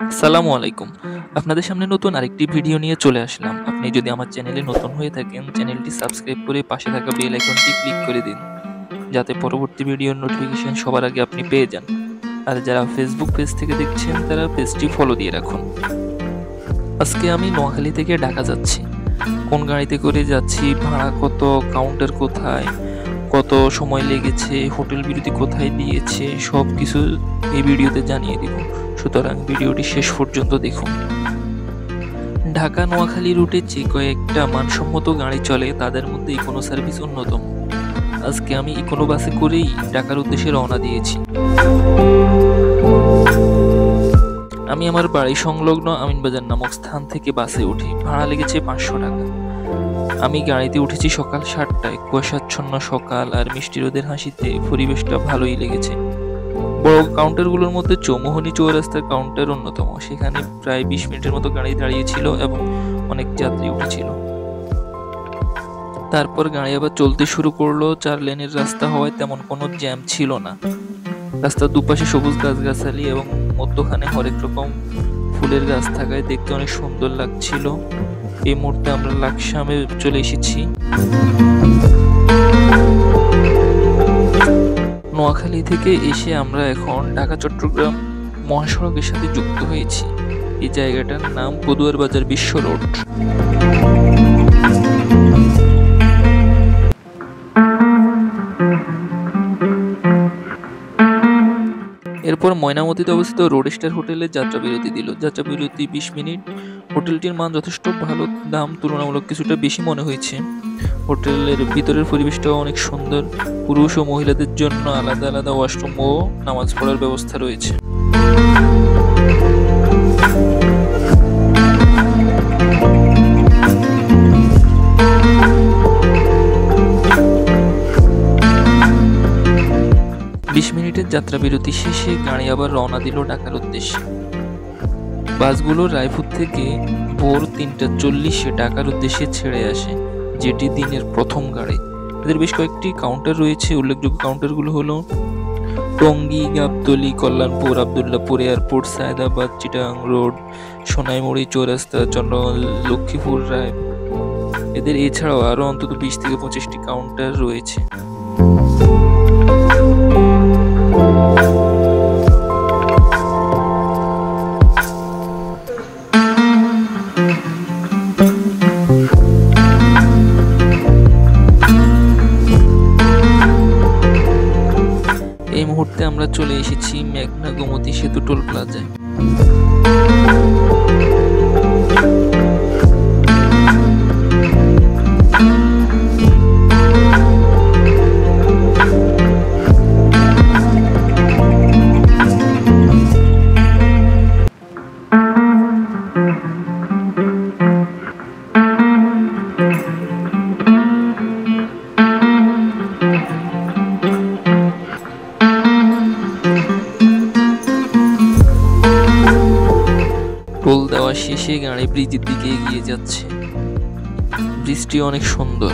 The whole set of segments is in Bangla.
আসসালামু আলাইকুম। আপনাদের সামনে নতুন আরেকটি ভিডিও নিয়ে চলে আসলাম। আপনি যদি আমার চ্যানেলে নতুন হয়ে থাকেন, চ্যানেলটি সাবস্ক্রাইব করে পাশে থাকা বেল আইকনটি ক্লিক করে দিন, যাতে পরবর্তী ভিডিওর নোটিফিকেশন সবার আগে আপনি পেয়ে যান। আর যারা ফেসবুক পেজ থেকে দেখছেন, তারা পেজটি ফলো দিয়ে রাখুন। আজকে আমি নোয়াখালী থেকে ঢাকা যাচ্ছি। কোন গাড়িতে করে যাচ্ছি, ভাড়া কত, কাউন্টার কোথায়, কত সময় লেগেছে, হোটেল বিরতি কোথায় দিয়েছে, সব কিছু এই ভিডিওতে জানিয়ে দিব। সুতরাং ভিডিওটি শেষ পর্যন্ত দেখুন। ঢাকা নোয়াখালী রুটে যে কয়েকটা মানসম্মত গাড়ি চলে, তাদের মধ্যে ইকোনো সার্ভিস অন্যতম। আজকে আমি ইকোনো বাসে করেই ঢাকার উদ্দেশ্যে রওনা দিয়েছি। আমি আমার বাড়ি সংলগ্ন আমিনবাজার নামক স্থান থেকে বাসে উঠি। ভাড়া লেগেছে 500 টাকা। আমি গাড়িতে উঠেছি সকাল 7টায়। কুয়াশাচ্ছন্ন সকাল আর মিষ্টি রোদের হাসিতে পরিবেশটা ভালোই লেগেছে। বড় কাউন্টারগুলোর মধ্যে চৌমুহনী চৌরাস্তার কাউন্টার অন্যতম। সেখানে প্রায় 20 মিনিটের মতো গাড়ি দাঁড়িয়েছিল এবং অনেক যাত্রী উঠেছিল। তারপর গাড়ি আবার চলতে শুরু করলো। 4 লেনের রাস্তা হওয়ায় তেমন কোনো জ্যাম ছিল না। রাস্তার দুপাশে সবুজ গাছগাছালি এবং মধ্যখানে হরেক রকম ফুলের গাছ থাকায় দেখতে অনেক সুন্দর লাগছিল। এই মুহূর্তে আমরা লাকসামে চলে এসেছি। নোয়াখালী থেকে এসে আমরা এখন ঢাকা চট্টগ্রাম মহাসড়কের সাথে যুক্ত হয়েছি। এই জায়গাটার নাম পদুয়ার বাজার বিশ্ব রোড। এরপর ময়নামতিতে অবস্থিত রোড স্টার হোটেলে যাত্রা বিরতি দিল। যাত্রা বিরতি 20 মিনিট। হোটেলটির মান যথেষ্ট ভালো, দাম তুলনামূলক কিছুটা বেশি মনে হয়েছে। হোটেলের ভিতরের পরিবেশটাও অনেক সুন্দর। পুরুষ ও মহিলাদের জন্য আলাদা আলাদা ওয়াশরুম ও নামাজ পড়ার ব্যবস্থা রয়েছে। মিনিটের যাত্রা বিরতি শেষে গাড়ি আবার রওনা দিল ঢাকার উদ্দেশ্যে। বাসগুলো রায়পুর থেকে ভোর 3:40 ঢাকার উদ্দেশ্যে ছেড়ে আসে, যেটি দিনের প্রথম গাড়ি। এদের বেশ কয়েকটি কাউন্টার রয়েছে। উল্লেখযোগ্য কাউন্টারগুলো হলো টঙ্গী, গাবতলী, কল্যাণপুর, আবদুল্লাপুর এয়ারপোর্ট, সায়দাবাদ, চিটাগাং রোড, সোনাইমুড়ি চৌরাস্তা, চন্দ্রগঞ্জ, লক্ষ্মীপুর, রায়। এদের এছাড়াও আরো অন্তত 20 থেকে 25টি কাউন্টার রয়েছে। এই মুহূর্তে আমরা চলে এসেছি মেঘনা গোমতী সেতু টোল প্লাজায়। টোল দেওয়া শেষে গাড়ি ব্রিজের দিকে এগিয়ে যাচ্ছে। ব্রিজটি অনেক সুন্দর।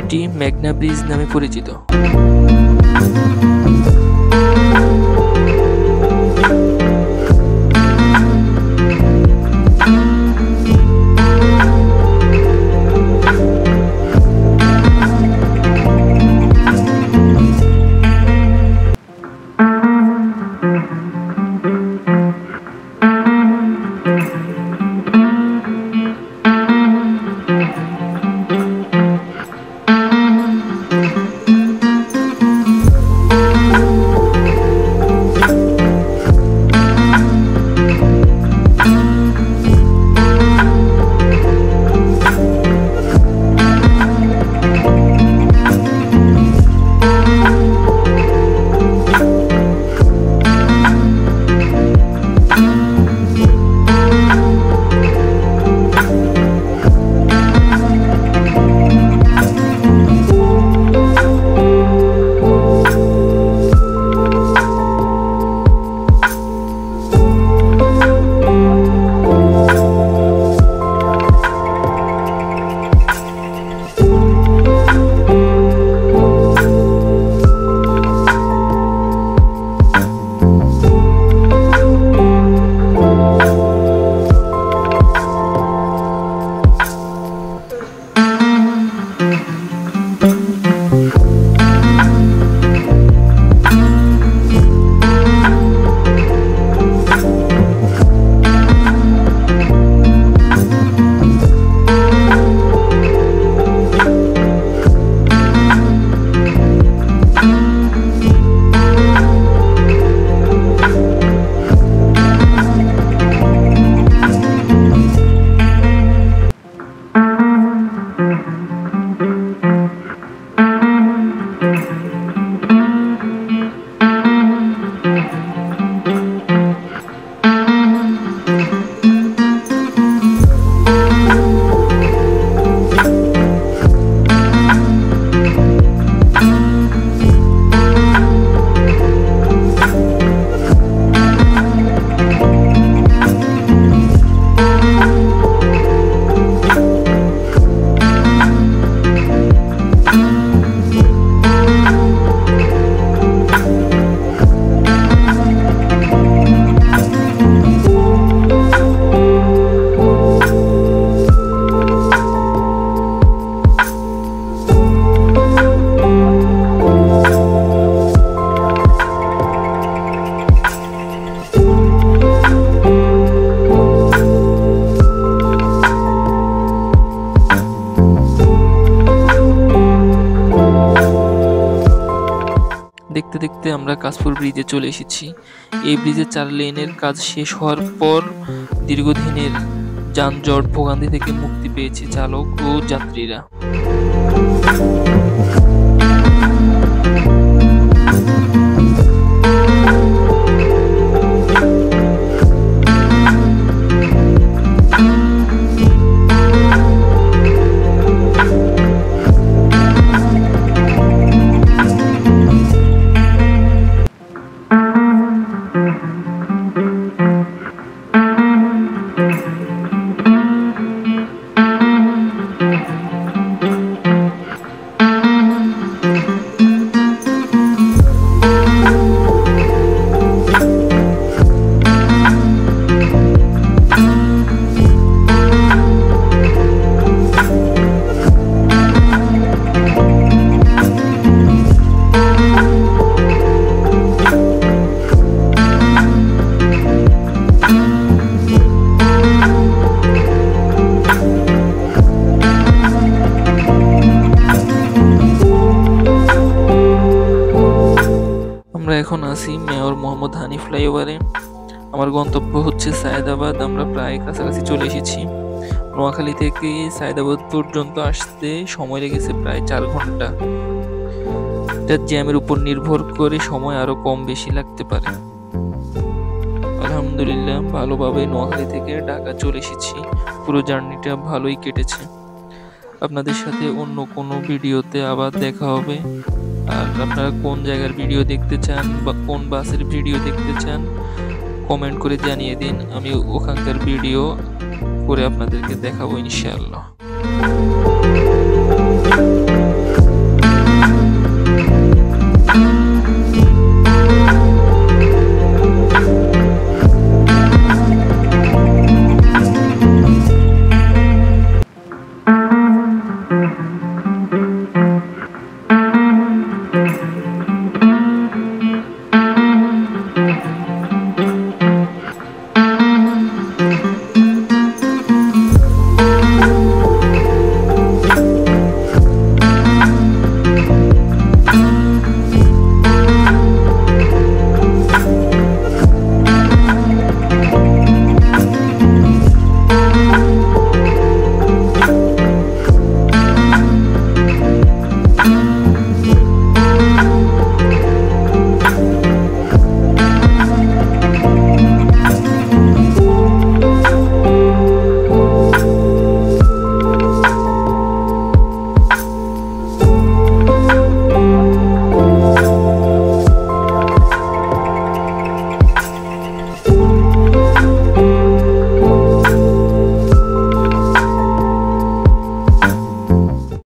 ব্রিজটি মেঘনা ব্রিজ নামে পরিচিত। দেখতে দেখতে আমরা কাশফুল ব্রিজে চলে এসেছি। এই ব্রিজের 4 লেনের কাজ শেষ হওয়ার পর দীর্ঘদিনের যানজট ভোগান্তি থেকে মুক্তি পেয়েছে চালক ও যাত্রীরা। এখন আছি মেয়র মোহাম্মদ হানি ফ্লাইওভারে। আমার গন্তব্য হচ্ছে সায়েদাবাদ। আমরা প্রায় কাছাকাছি চলে এসেছি। নোয়াখালী থেকে সায়েদাবাদ পর্যন্ত আসতে সময় লেগেছে প্রায় 4 ঘন্টা। এটা জ্যামের উপর নির্ভর করে সময় আরো কম বেশি লাগতে পারে। আলহামদুলিল্লাহ ভালোভাবে নোয়াখালী থেকে ঢাকা চলে এসেছি। পুরো জার্নিটা ভালোই কেটেছে। আপনাদের সাথে অন্য কোনো ভিডিওতে আবার দেখা হবে। আর আপনারা কোন জায়গার ভিডিও দেখতে চান বা কোন বাসের ভিডিও দেখতে চান কমেন্ট করে জানিয়ে দিন। আমি ওখানকার ভিডিও করে আপনাদেরকে দেখাবো ইনশাআল্লাহ।